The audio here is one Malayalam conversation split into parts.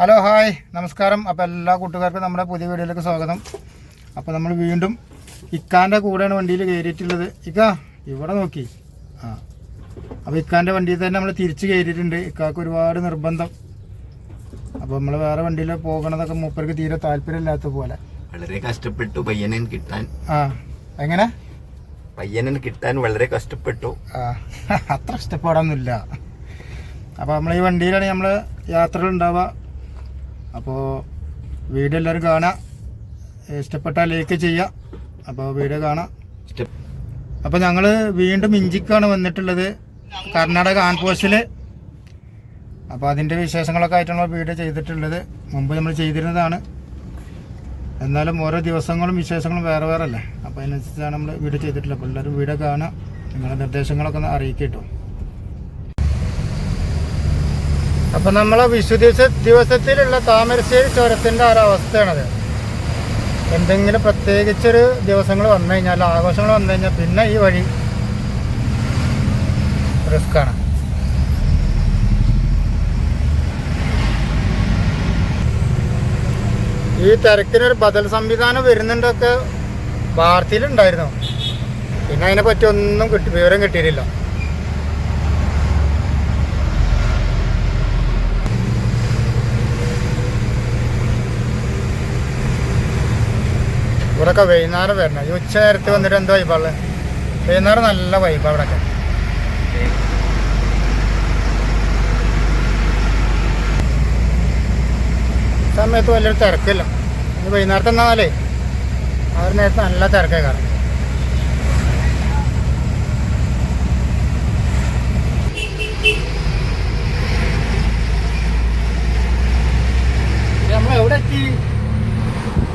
ഹലോ ഹായ് നമസ്കാരം. അപ്പോൾ എല്ലാ കൂട്ടുകാർക്കും നമ്മുടെ പുതിയ വീഡിയോയിലേക്ക് സ്വാഗതം. അപ്പോൾ നമ്മൾ വീണ്ടും ഇക്കാൻ്റെ കൂടെയാണ് വണ്ടിയിൽ കയറിയിട്ടുള്ളത്. ഇക്ക ഇവിടെ നോക്കി അപ്പോൾ ഇക്കാൻ്റെ വണ്ടിയിൽ തന്നെ നമ്മൾ തിരിച്ച് കയറിയിട്ടുണ്ട്. ഇക്കാക്ക് ഒരുപാട് നിർബന്ധം. അപ്പോൾ നമ്മൾ വേറെ വണ്ടിയിൽ പോകണതൊക്കെ മൂപ്പർക്ക് തീരെ താല്പര്യമില്ലാത്ത പോലെ വളരെ കഷ്ടപ്പെട്ടു പയ്യനെ കിട്ടാൻ. എങ്ങനെ പയ്യനെ കിട്ടാൻ വളരെ കഷ്ടപ്പെട്ടു. അത്ര ഇഷ്ടപ്പെടാനൊന്നുമില്ല. അപ്പോൾ നമ്മൾ ഈ വണ്ടിയിലാണ് നമ്മൾ യാത്രകൾ ഉണ്ടാവുക. അപ്പോൾ വീഡിയോ എല്ലാവരും കാണാം, ഇഷ്ടപ്പെട്ടാൽ ലൈക്ക് ചെയ്യുക. അപ്പോൾ വീഡിയോ കാണാം. അപ്പോൾ ഞങ്ങൾ വീണ്ടും ഇഞ്ചിക്കാണ് വന്നിട്ടുള്ളത്, കർണാടക ആൻപോസ്റ്റിൽ. അപ്പോൾ അതിൻ്റെ വിശേഷങ്ങളൊക്കെ ആയിട്ടാണ് വീഡിയോ ചെയ്തിട്ടുള്ളത്. മുമ്പ് നമ്മൾ ചെയ്തിരുന്നതാണ്, എന്നാലും ഓരോ ദിവസങ്ങളും വിശേഷങ്ങളും വേറെ വേറെ അല്ലേ. അപ്പോൾ അതിനനുസരിച്ചാണ് നമ്മൾ വീഡിയോ ചെയ്തിട്ടുള്ളത്. അപ്പോൾ എല്ലാവരും വീഡിയോ കാണാം, നിങ്ങളുടെ നിർദ്ദേശങ്ങളൊക്കെ ഒന്ന് അറിയിക്കട്ടോ. അപ്പം നമ്മളെ ദിവസത്തിലുള്ള താമരശ്ശേരി ചുരത്തിൻ്റെ ഒരവസ്ഥയാണത്. എന്തെങ്കിലും പ്രത്യേകിച്ചൊരു ദിവസങ്ങൾ വന്നു കഴിഞ്ഞാൽ, ആഘോഷങ്ങൾ വന്നു കഴിഞ്ഞാൽ പിന്നെ ഈ വഴി റിസ്ക്കാണ്. ഈ തിരക്കിനൊരു ബദൽ സംവിധാനം വരുന്നുണ്ടൊക്കെ വാർത്തയിലുണ്ടായിരുന്നു. പിന്നെ അതിനെപ്പറ്റി ഒന്നും വിവരം കിട്ടിയിട്ടില്ല. ഇവിടെയൊക്കെ വൈകുന്നേരം വരണം. ഈ ഉച്ച നേരത്ത് വന്നിട്ട് എന്താ വൈബാള്? വൈകുന്നേരം നല്ല വൈബാണ് ഇവിടെയൊക്കെ. സമയത്ത് വലിയൊരു തിരക്കില്ല. ഇനി വൈകുന്നേരത്ത് എന്നാലേ ആ ഒരു നേരത്ത് നല്ല തിരക്കേ കാരണം. നമ്മൾ എവിടെ എത്തി?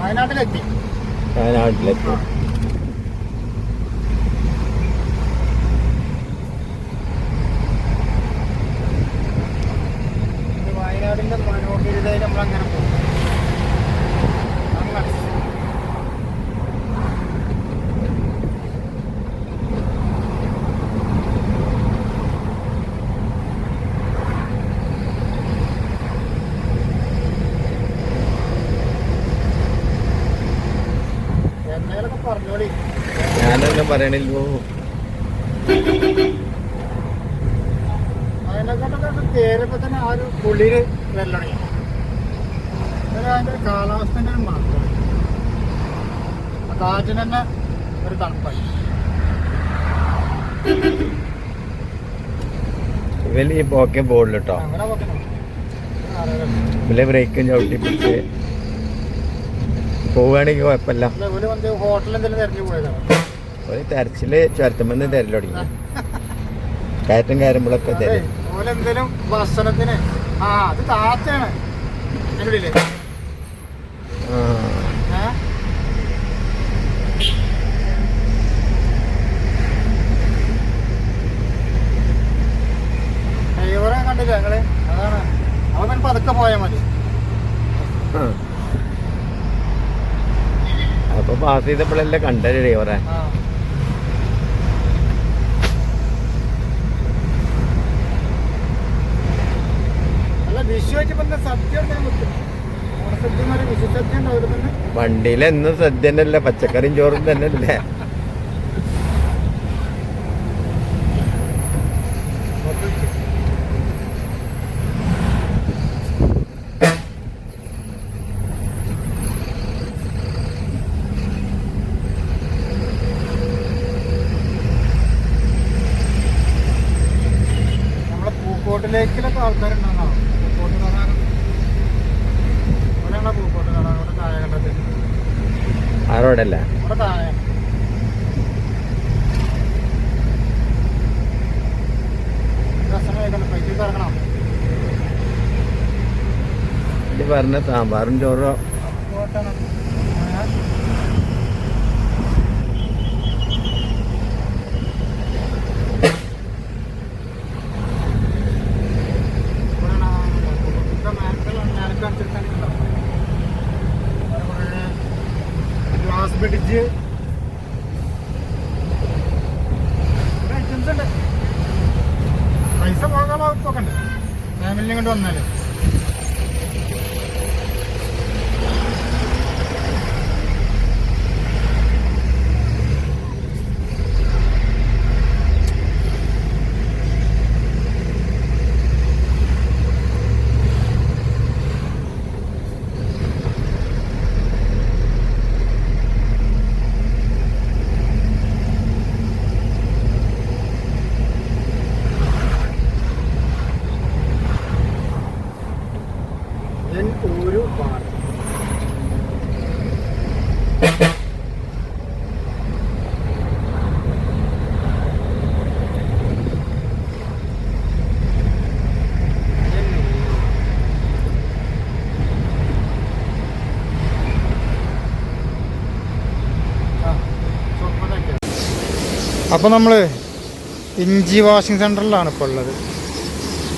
വയനാട്ടിലെത്തി. വയനാടിന്റെ മനോഹരിതയിൽ നമ്മളങ്ങനെ പോകും. ഞാനൊന്നും പറയണില്ലോ. അതിനെക്കൊണ്ടൊക്കെ കയറിയപ്പോൾ തന്നെ ആ ഒരു കുളിര് വെള്ളണി. അതിൻ്റെ കാലാവസ്ഥൻ്റെ ഒരു മാറ്റം, കാറ്റിന് തന്നെ ഒരു തണുപ്പായി. ഇവല് ഈ പോക്കെ ബോർഡിലിട്ടോ അങ്ങനെ പോക്കെ ഇവലെ ബ്രേക്കും ചവിട്ടി പിടിച്ച് പോവുകയാണെങ്കിൽ കുഴപ്പമില്ല. ഹോട്ടലിൽ എന്തെങ്കിലും തിരഞ്ഞു പോയതാണ്. ഒരു തെരച്ചില് ചുരത്തുമെന്ന് തരൽ തുടങ്ങി. കയറ്റം കയറുമ്പോഴൊക്കെ തരും. ഓലെന്തേലും ഭക്ഷണത്തിന് അത് താത്തയാണ് അതിനുള്ളില്. ഡ്രൈവറെ കണ്ടില്ല ഞങ്ങള്. അതാണ് അവൻ പതുക്കെ പോയാൽ മതി. അപ്പൊ പാസ് ചെയ്തപ്പോഴല്ലേ കണ്ടത് ഡ്രൈവറെ. വണ്ടിയിൽ എന്നും സദ്യ തന്നെയല്ലേ, പച്ചക്കറിയും ചോറും തന്നെയല്ലേ. നമ്മളെ പൂക്കോട്ടിലേക്കിലൊക്കെ ആൾക്കാരുണ്ടാകുന്ന പൂക്കോട്ട് കാണാൻ. പൂക്കോട്ട് കാണാൻ അവിടെ താഴെ കണ്ടത് ആരോടല്ല അവിടെ താഴെ പൈസ ഇറങ്ങണം. ഇത് പറഞ്ഞ സാമ്പാറും ചോറോ ഗ്ലാസ് പിടിച്ച് ഐറ്റംസ് ഉണ്ട്. പൈസ പോകാൻ വകുപ്പൊക്കെ ഉണ്ട്. ഫാമിലിനെ കൊണ്ട് വന്നാല് ഒരു ബാർ. അപ്പോൾ നമ്മൾ ഇഞ്ചി വാഷിംഗ് സെൻറ്ററിലാണ് ഇപ്പോൾ ഉള്ളത്.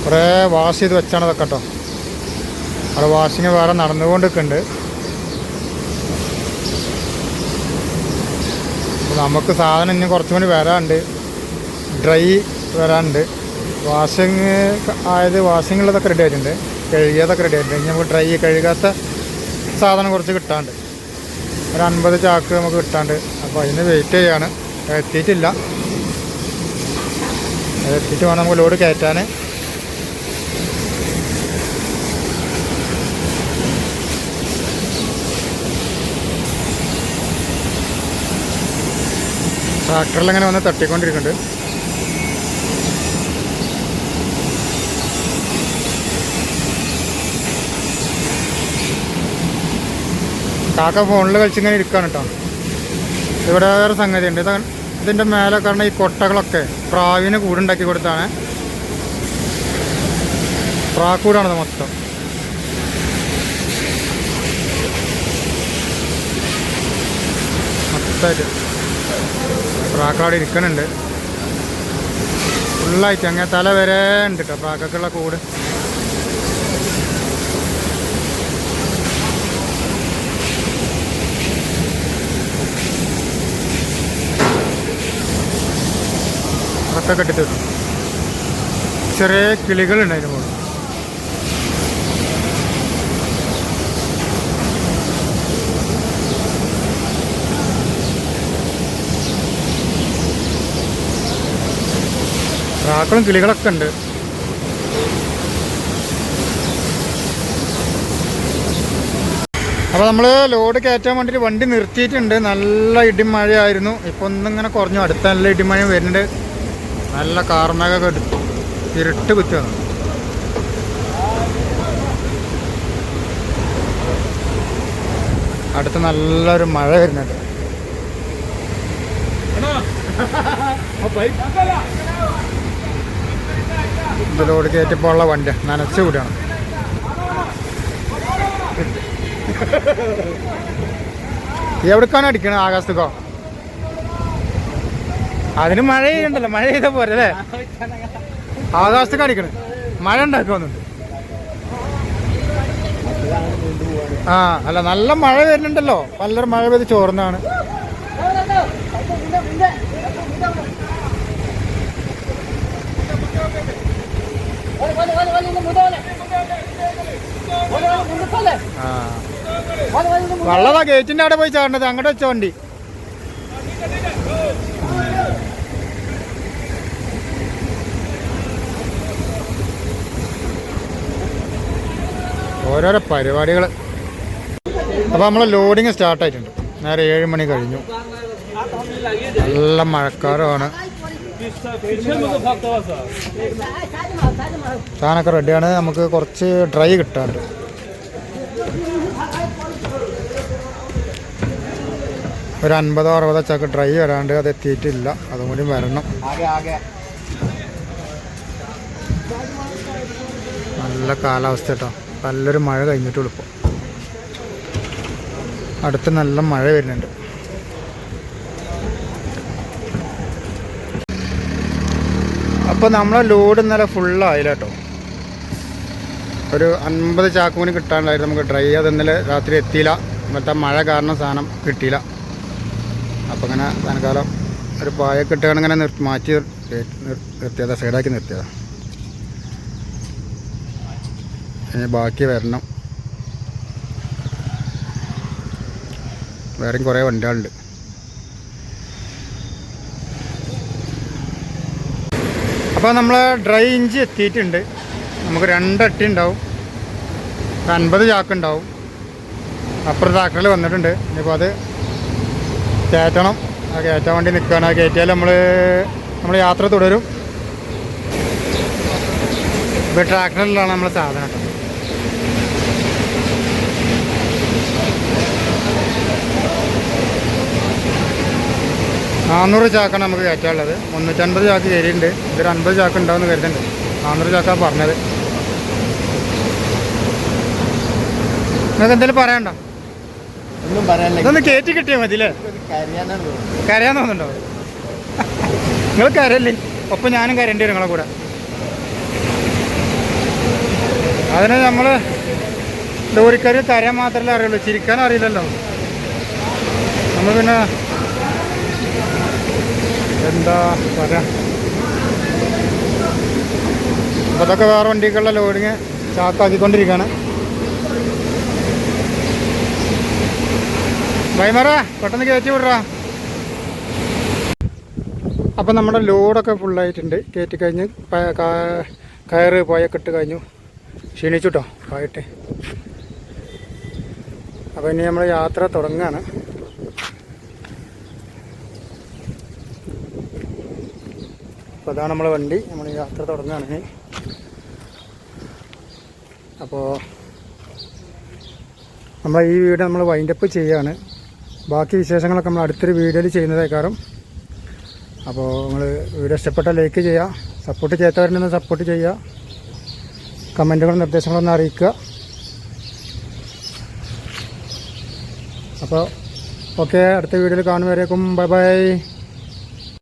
കുറേ വാഷ് ചെയ്ത് വെച്ചാണ് ഇതൊക്കെ കേട്ടോ. അവിടെ വാഷിങ് വേറെ നടന്നുകൊണ്ടിരിക്കുന്നുണ്ട്. നമുക്ക് സാധനം ഇനി കുറച്ചും കൂടി വരാനുണ്ട്, ഡ്രൈ വരാനുണ്ട്. വാഷിങ് ആയത് വാഷിങ്ങുള്ളതൊക്കെ റെഡി ആയിട്ടുണ്ട്, കഴുകിയതൊക്കെ റെഡി ആയിട്ടുണ്ട്. ഇനി നമുക്ക് ഡ്രൈ കഴുകാത്ത സാധനം കുറച്ച് കിട്ടാണ്ട്, ഒരു 50 ചാക്ക് നമുക്ക് കിട്ടാണ്ട്. അപ്പോൾ അതിന് വെയിറ്റ് ചെയ്യാണ്. എത്തിയിട്ടില്ല, എത്തിയിട്ട് വേണം നമുക്ക് ലോഡ് കയറ്റാൻ. ട്രാക്ടറിലിങ്ങനെ വന്ന് തട്ടിക്കൊണ്ടിരിക്കുന്നുണ്ട്. കാക്ക ഫോണിൽ കളിച്ചിങ്ങനെ ഇരിക്കുകയാണ് കേട്ടോ. ഇവിടെ വേറെ സംഗതി ഉണ്ട്. ഇതിൻ്റെ മേലെ കാരണം ഈ കൊട്ടകളൊക്കെ പ്രാവിന് കൂടുണ്ടാക്കി കൊടുത്താണ്. പ്രാക്കൂടാണത് മൊത്തം. മൊത്തമായിട്ട് പ്രാക്കളവിടെ ഇരിക്കുന്നുണ്ട് ഫുള്ളായിട്ട്. അങ്ങനെ തല വരെ ഉണ്ട് കേട്ടോ പ്രാക്കുള്ള കൂട്. അതൊക്കെ കെട്ടിത്തരും. ചെറിയ കിളികളുണ്ട് അതിന് മുകളിൽ. പ്രാക്കളും കിളികളൊക്കെ ഉണ്ട്. അപ്പോൾ നമ്മൾ ലോഡ് കയറ്റാൻ വേണ്ടിയിട്ട് വണ്ടി നിർത്തിയിട്ടുണ്ട്. നല്ല ഇടിമഴയായിരുന്നു. ഇപ്പോൾ ഒന്നിങ്ങനെ കുറഞ്ഞു. അടുത്ത നല്ല ഇടിമഴ വരുന്നുണ്ട്. നല്ല കാർമേഘമൊക്കെ ഇരുട്ട് കുത്തി വന്നു. അടുത്ത് നല്ലൊരു മഴ വരുന്നുണ്ട്. ഇത് ലോഡ് കയറ്റിപ്പോൾ ഉള്ള വണ്ടി നനച്ചു കൂടിയാണ്. എവിടേക്കാണ് അടിക്കണത്? ആകാശത്തോ? അതിന് മഴ ചെയ്യണ്ടല്ലോ, മഴ ചെയ്താൽ പോരെ അല്ലേ? ആകാശത്തേക്ക് അടിക്കണേ. മഴ ഉണ്ടാക്കുന്നുണ്ട്. ആ അല്ല, നല്ല മഴ വരുന്നുണ്ടല്ലോ. നല്ലൊരു മഴ പെയ്ത് ചോർന്നാണ്. വള്ളതാ ഗേറ്റിന്റെ അവിടെ പോയി ചാടേണ്ടത്. അങ്ങോട്ട് വെച്ച വണ്ടി. ഓരോരോ പരിപാടികൾ. അപ്പോൾ നമ്മൾ ലോഡിങ് സ്റ്റാർട്ടായിട്ടുണ്ട്. നേരെ 7 മണി കഴിഞ്ഞു. നല്ല മഴക്കാരമാണ്. സാധനമൊക്കെ റെഡിയാണ്. നമുക്ക് കുറച്ച് ഡ്രൈ കിട്ടാറുണ്ട്. ഒരു 50-60 ചാക്ക് ഡ്രൈ വരാണ്ട്. അത് എത്തിയിട്ടില്ല, അതും കൂടി വരണം. നല്ല കാലാവസ്ഥ കേട്ടോ. നല്ലൊരു മഴ കഴിഞ്ഞിട്ടുള്ളൂ. ഇപ്പോൾ അടുത്ത് നല്ല മഴ വരുന്നുണ്ട്. അപ്പോൾ നമ്മളെ ലോഡ് ഇന്നലെ ഫുള്ളായില്ല കേട്ടോ. ഒരു 50 ചാക്ക് കൂടി കിട്ടാനുണ്ടായിരുന്നു നമുക്ക് ഡ്രൈ. അത് ഇന്നലെ രാത്രി എത്തിയില്ല. ഇന്നത്തെ മഴ കാരണം സാധനം കിട്ടിയില്ല. അപ്പോൾ ഇങ്ങനെ തനക്കാലം ഒരു പായൊക്കെ ഇട്ടുകൊണ്ട് ഇങ്ങനെ മാറ്റി നിർത്തിയതാണ്, സൈഡാക്കി നിർത്തിയതാണ്. ഇനി ബാക്കി വരണം. വേറെയും കുറേ വണ്ടികളുണ്ട്. അപ്പോൾ നമ്മൾ ഡ്രൈ ഇഞ്ചി എത്തിയിട്ടുണ്ട്. നമുക്ക് 2 അട്ടി ഉണ്ടാവും, 50 ചാക്ക് ഉണ്ടാവും. അപ്പുറം ട്രാക്ടറിൽ വന്നിട്ടുണ്ട്. ഇനിയിപ്പോൾ അത് കയറ്റണം. ആ കയറ്റാൻ വേണ്ടി നിൽക്കുകയാണ്. ആ കയറ്റിയാൽ നമ്മൾ യാത്ര തുടരും. ഇപ്പോൾ ട്രാക്ടറിലാണ് നമ്മൾ സാധനം കേട്ടോ. 400 ചാക്കാണ് നമുക്ക് കയറ്റാനുള്ളത്. 350 ചാക്ക് കയറിയിട്ടുണ്ട്. ഇതൊരു 50 ചാക്ക് ഉണ്ടാവുമെന്ന് കരുതുന്നുണ്ട്. 400 ചാക്കാണ് പറഞ്ഞത്. നിങ്ങൾക്ക് എന്തെങ്കിലും പറയണ്ട? ഒന്നും പറയാനില്ല. ഇതൊന്ന് കയറ്റി കിട്ടിയാൽ മതി അല്ലേ? കരയാനാണ് തോന്നുന്നത്. കരയാൻ തോന്നുന്നുണ്ടോ? നിങ്ങൾ കരയല്ലേ? ഒപ്പം ഞാനും കരയേണ്ടി വരും നിങ്ങളെ കൂടെ. അതിന് നമ്മൾ ലോറിക്കാർ കരയാൻ മാത്രമല്ലേ അറിയുള്ളൂ, ചിരിക്കാൻ അറിയില്ലല്ലോ. നമ്മൾ പിന്നെ എന്താ പറയാ, അപ്പോൾ അതൊക്കെ വേറെ വണ്ടിക്കുള്ള ലോഡിങ് ചാക്കാക്കിക്കൊണ്ടിരിക്കുകയാണ്. ഡ്രൈവറെ പെട്ടെന്ന് കയറ്റി വിടറാ. അപ്പം നമ്മുടെ ലോഡൊക്കെ ഫുള്ളായിട്ടുണ്ട്. കയറ്റി കഴിഞ്ഞ് കയറ് പോയൊക്കെ ഇട്ട് കഴിഞ്ഞു. ക്ഷീണിച്ചു കേട്ടോ പോയിട്ട്. അപ്പോൾ ഇനി നമ്മൾ യാത്ര തുടങ്ങുകയാണ്. അപ്പോൾ അതാണ് നമ്മളെ വണ്ടി. നമ്മൾ യാത്ര തുടങ്ങുകയാണ്. അപ്പോൾ നമ്മൾ ഈ വീഡിയോ നമ്മൾ വൈൻഡപ്പ് ചെയ്യുകയാണ്. ബാക്കി വിശേഷങ്ങളൊക്കെ നമ്മൾ അടുത്തൊരു വീഡിയോയിൽ ചെയ്യുന്നതേക്കാരം. അപ്പോൾ നിങ്ങൾ വീഡിയോ ഇഷ്ടപ്പെട്ടാൽ ലൈക്ക് ചെയ്യുക, സപ്പോർട്ട് ചെയ്യാത്തവരുണ്ടെന്ന് സപ്പോർട്ട് ചെയ്യുക, കമൻറ്റുകളും നിർദ്ദേശങ്ങളൊന്നും അറിയിക്കുക. അപ്പോൾ ഓക്കെ, അടുത്ത വീഡിയോയിൽ കാണുന്നവരേക്കും ബൈ ബൈ.